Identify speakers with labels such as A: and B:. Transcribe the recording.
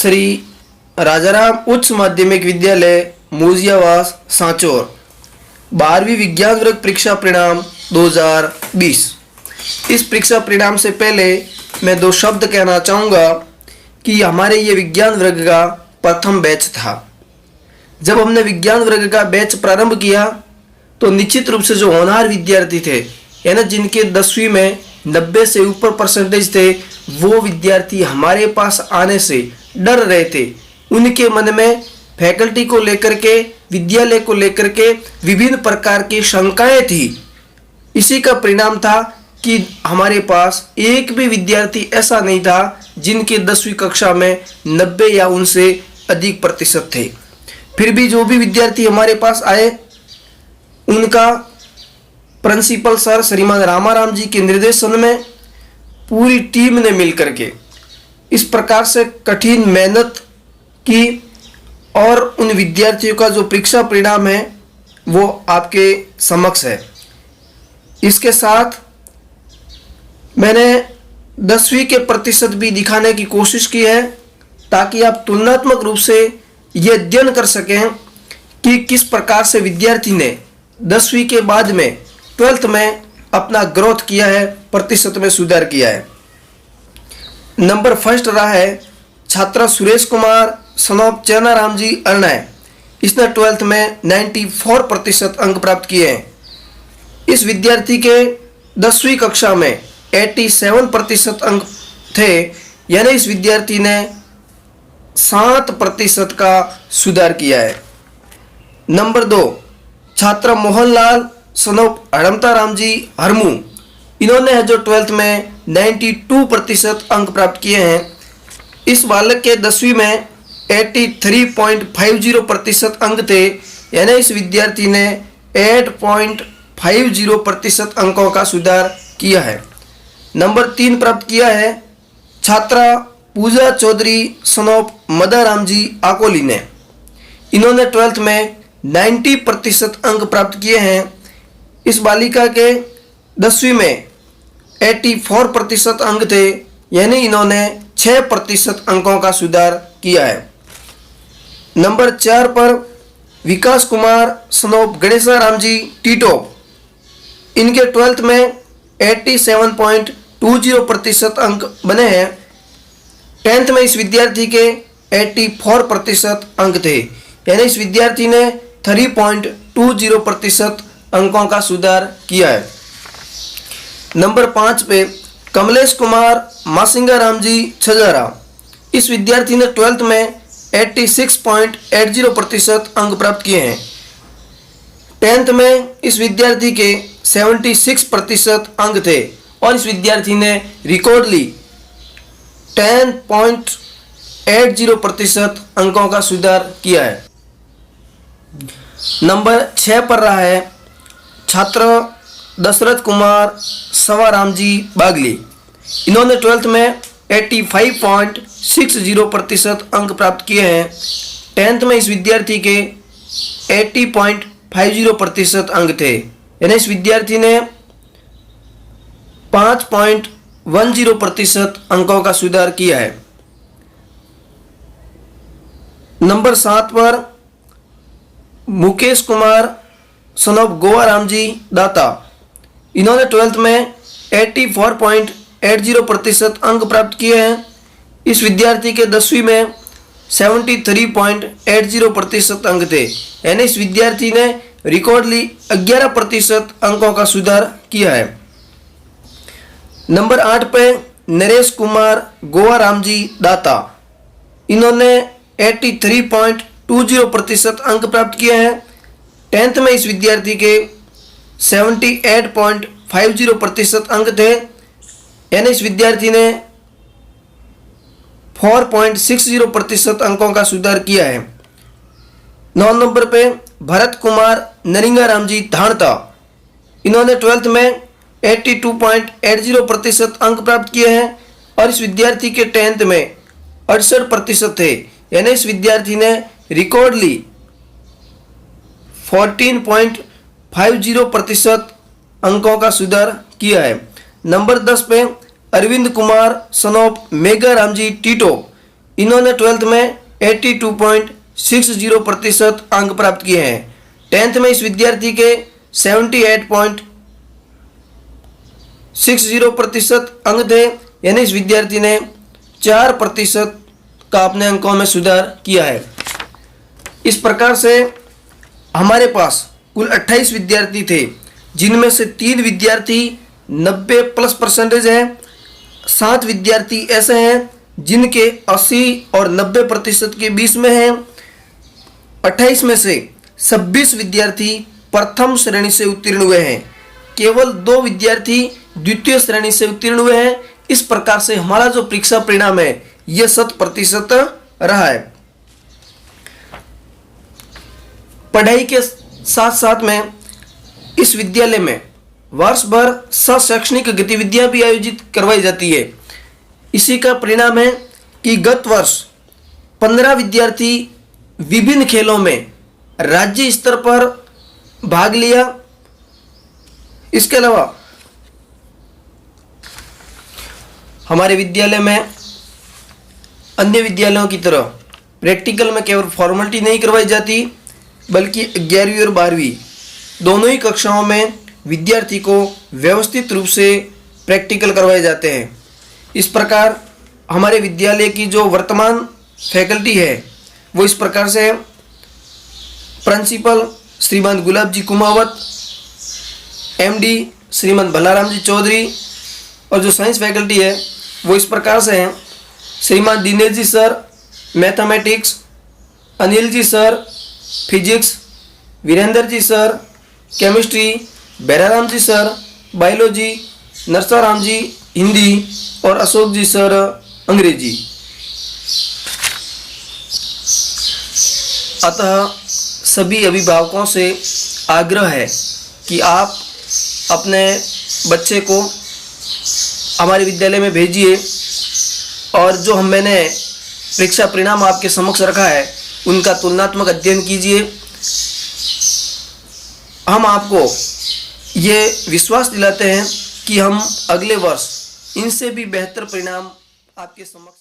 A: श्री राजाराम उच्च माध्यमिक विद्यालय मूजियावास सांचौर 12वीं विज्ञान वर्ग परीक्षा परिणाम 2020। इस परीक्षा परिणाम से पहले मैं दो शब्द कहना चाहूँगा कि हमारे ये विज्ञान वर्ग का प्रथम बैच था। जब हमने विज्ञान वर्ग का बैच प्रारंभ किया तो निश्चित रूप से जो होनहार विद्यार्थी थे यानी जिनके 10वीं में 90 से ऊपर परसेंटेज थे, वो विद्यार्थी हमारे पास आने से डर रहे थे। उनके मन में फैकल्टी को लेकर के, विद्यालय को लेकर के विभिन्न प्रकार की शंकाएं थी। इसी का परिणाम था कि हमारे पास एक भी विद्यार्थी ऐसा नहीं था जिनके 10वीं कक्षा में 90 या उनसे अधिक प्रतिशत थे। फिर भी जो भी विद्यार्थी हमारे पास आए, उनका प्रिंसिपल सर श्रीमान रामाराम जी के निर्देशन में पूरी टीम ने मिलकर के इस प्रकार से कठिन मेहनत की और उन विद्यार्थियों का जो परीक्षा परिणाम है वो आपके समक्ष है। इसके साथ मैंने 10वीं के प्रतिशत भी दिखाने की कोशिश की है ताकि आप तुलनात्मक रूप से ये अध्ययन कर सकें कि किस प्रकार से विद्यार्थी ने 10वीं के बाद में 12th में अपना ग्रोथ किया है, प्रतिशत में सुधार किया है। नंबर फर्स्ट रहा है छात्र सुरेश कुमार सनोप चेनाराम जी अरनाय। इसने 12th में 94% अंक प्राप्त किए हैं। इस विद्यार्थी के 10वीं कक्षा में 87% अंक थे, यानी इस विद्यार्थी ने 7% का सुधार किया है। नंबर 2 छात्र मोहनलाल सनोप हड़मता राम जी हरमू। इन्होंने जो 12th में 92% अंक प्राप्त किए हैं। इस बालक के 10वीं में 83.50% अंक थे, यानी इस विद्यार्थी ने 8.50% अंकों का सुधार किया है। नंबर 3 प्राप्त किया है छात्रा पूजा चौधरी सनोप मदाराम जी आकोली ने। इन्होंने 12th में 90% अंक प्राप्त किए हैं। इस बालिका के 10वीं में 84% अंक थे, यानी इन्होंने 6% अंकों का सुधार किया है। नंबर 4 पर विकास कुमार सनोप गणेशा राम जी टीटो। इनके 12th में 87.20% अंक बने हैं। 10th में इस विद्यार्थी के 84% अंक थे, यानी इस विद्यार्थी ने 3.20% अंकों का सुधार किया है। नंबर 5 पे कमलेश कुमार मासिंगा राम जी छजारा। इस विद्यार्थी ने 12th में 86.80% अंक प्राप्त किए हैं। 10th में इस विद्यार्थी के 76% अंक थे और इस विद्यार्थी ने रिकॉर्ड ली 10.80% अंकों का सुधार किया है। नंबर 6 पर रहा है छात्र दशरथ कुमार सवाराम जी बागली। इन्होंने 12th में 85.60% अंक प्राप्त किए हैं। 10th में इस विद्यार्थी के 80.50% अंक थे, यानी इस विद्यार्थी ने 5.10% अंकों का सुधार किया है। नंबर 7 पर मुकेश कुमार सनोप गोवाराम जी दाता। इन्होंने 12th में 84.80% अंक प्राप्त किए हैं। इस विद्यार्थी के 10वीं में 73.80% अंक थे, यानी इस विद्यार्थी ने रिकॉर्डली 11% अंकों का सुधार किया है। नंबर 8 पे नरेश कुमार गोवाराम जी दाता। इन्होंने 83.20% अंक प्राप्त किए हैं। 10th में इस विद्यार्थी के 78.50% अंक थे, यानी इस विद्यार्थी ने 4.60% अंकों का सुधार किया है। 9 नंबर पे भरत कुमार नरिंगा राम जी धाणता। इन्होंने 12th में 82.80% अंक प्राप्त किए हैं और इस विद्यार्थी के 10th में 68% थे, यानी इस विद्यार्थी ने रिकॉर्ड ली 14.50% अंकों का सुधार किया है। नंबर 10 पे अरविंद कुमार सनोप मेगा राम जी टीटो। इन्होंने 12th में 82.60% अंक प्राप्त किए हैं। 10th में इस विद्यार्थी के 78.60% अंक थे, यानी इस विद्यार्थी ने 4% का अपने अंकों में सुधार किया है। इस प्रकार से हमारे पास कुल 28 विद्यार्थी थे, जिनमें से 3 विद्यार्थी 90+ % है, 7 विद्यार्थी ऐसे हैं जिनके 80 और 90% के बीच में हैं। 28 में से 26 विद्यार्थी प्रथम श्रेणी से उत्तीर्ण हुए हैं, केवल 2 विद्यार्थी द्वितीय श्रेणी से उत्तीर्ण हुए हैं। इस प्रकार से हमारा जो परीक्षा परिणाम है यह 100% रहा है। पढ़ाई के साथ साथ में इस विद्यालय में वर्ष भर शैक्षणिक गतिविधियां भी आयोजित करवाई जाती है। इसी का परिणाम है कि गत वर्ष 15 विद्यार्थी विभिन्न खेलों में राज्य स्तर पर भाग लिया। इसके अलावा हमारे विद्यालय में अन्य विद्यालयों की तरह प्रैक्टिकल में केवल फॉर्मेलिटी नहीं करवाई जाती, बल्कि 11वीं और 12वीं दोनों ही कक्षाओं में विद्यार्थी को व्यवस्थित रूप से प्रैक्टिकल करवाए जाते हैं। इस प्रकार हमारे विद्यालय की जो वर्तमान फैकल्टी है वो इस प्रकार से है। प्रिंसिपल श्रीमान गुलाब जी कुमावत, MD श्रीमान भलाराम जी चौधरी, और जो साइंस फैकल्टी है वो इस प्रकार से हैं। श्रीमान Dinesh ji sir mathematics, Anil ji sir physics, Virendra ji sir chemistry, बैराराम जी सर बायोलॉजी, नरसाराम जी हिंदी और अशोक जी सर अंग्रेजी। अतः सभी अभिभावकों से आग्रह है कि आप अपने बच्चे को हमारे विद्यालय में भेजिए और जो मैंने परीक्षा परिणाम आपके समक्ष रखा है उनका तुलनात्मक अध्ययन कीजिए। हम आपको ये विश्वास दिलाते हैं कि हम अगले वर्ष इनसे भी बेहतर परिणाम आपके समक्ष